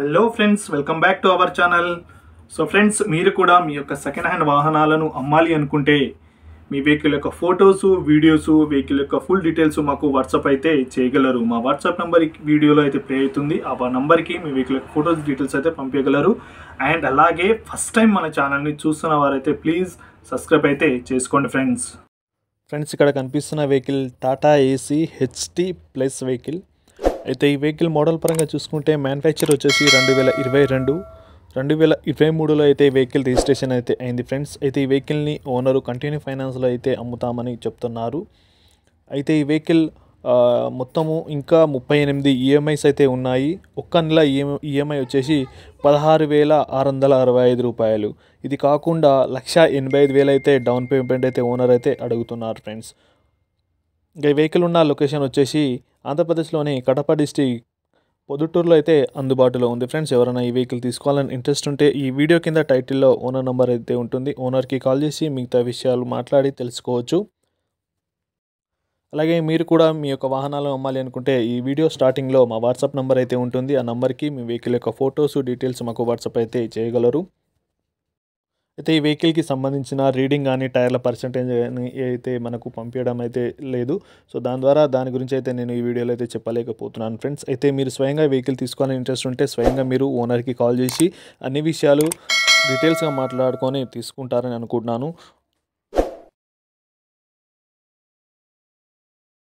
Hello friends, welcome back to our channel. So friends, మీరు కూడా మీ యొక్క సెకండ్ హ్యాండ్ వాహనాలను అమ్మాలి అనుకుంటే మీ వెహికల్ యొక్క ఫొటోస్, వీడియోస్, వెహికల్ యొక్క ఫుల్ డీటెయిల్స్ మాకు వాట్సాప్ అయితే చేయగలరు. మా వాట్సాప్ నెంబర్ వీడియోలో అయితే ప్లే అవుతుంది. ఆ నెంబర్కి మీ వెహికల్ యొక్క ఫొటోస్, డీటెయిల్స్ అయితే పంపించగలరు. అండ్ అలాగే ఫస్ట్ టైం మన ఛానల్ని చూస్తున్న వారైతే ప్లీజ్ సబ్స్క్రైబ్ అయితే చేసుకోండి ఫ్రెండ్స్. ఇక్కడ కనిపిస్తున్న vehicle Tata AC HT plus vehicle అయితే. ఈ వెహికల్ మోడల్ పరంగా చూసుకుంటే మ్యానుఫ్యాక్చర్ వచ్చేసి 2022, 2023లో అయితే వెహికల్ రిజిస్ట్రేషన్ అయితే అయింది ఫ్రెండ్స్. అయితే ఈ వెహికల్ని ఓనరు కంటిన్యూ ఫైనాన్స్లో అయితే అమ్ముతామని చెప్తున్నారు. అయితే ఈ వెహికల్ మొత్తము ఇంకా 38 ఈఎంఐస్ అయితే ఉన్నాయి. ఒక్క నెల ఈఎంఐ వచ్చేసి 16,665 రూపాయలు. ఇది కాకుండా 1,85,000 అయితే డౌన్ పేమెంట్ అయితే ఓనర్ అయితే అడుగుతున్నారు ఫ్రెండ్స్. ఇంకా ఈ వెహికల్ ఉన్న లొకేషన్ వచ్చేసి ఆంధ్రప్రదేశ్లోని కడప డిస్టిక్ పొద్దుటూరులో అయితే అందుబాటులో ఉంది ఫ్రెండ్స్. ఎవరైనా ఈ వెహికల్ తీసుకోవాలని ఇంట్రెస్ట్ ఉంటే ఈ వీడియో కింద టైటిల్లో ఓనర్ నెంబర్ అయితే ఉంటుంది. ఓనర్కి కాల్ చేసి మిగతా విషయాలు మాట్లాడి తెలుసుకోవచ్చు. అలాగే మీరు కూడా మీ యొక్క వాహనాలను అమ్మాలి అనుకుంటే ఈ వీడియో స్టార్టింగ్లో మా వాట్సాప్ నెంబర్ అయితే ఉంటుంది. ఆ నెంబర్కి మీ వెహికల్ యొక్క ఫొటోస్, డీటెయిల్స్ మాకు వాట్సాప్ అయితే చేయగలరు. అయితే ఈ వెహికల్కి సంబంధించిన రీడింగ్ కానీ టైర్ల పర్సెంటేజ్ కానీ అయితే మనకు పంపించడం అయితే లేదు. సో దాని గురించి అయితే నేను ఈ వీడియోలో అయితే చెప్పలేకపోతున్నాను ఫ్రెండ్స్. అయితే మీరు స్వయంగా వెహికల్ తీసుకోవాలని ఇంట్రెస్ట్ ఉంటే స్వయంగా మీరు ఓనర్కి కాల్ చేసి అన్ని విషయాలు డీటెయిల్స్గా మాట్లాడుకొని తీసుకుంటారని అనుకుంటున్నాను.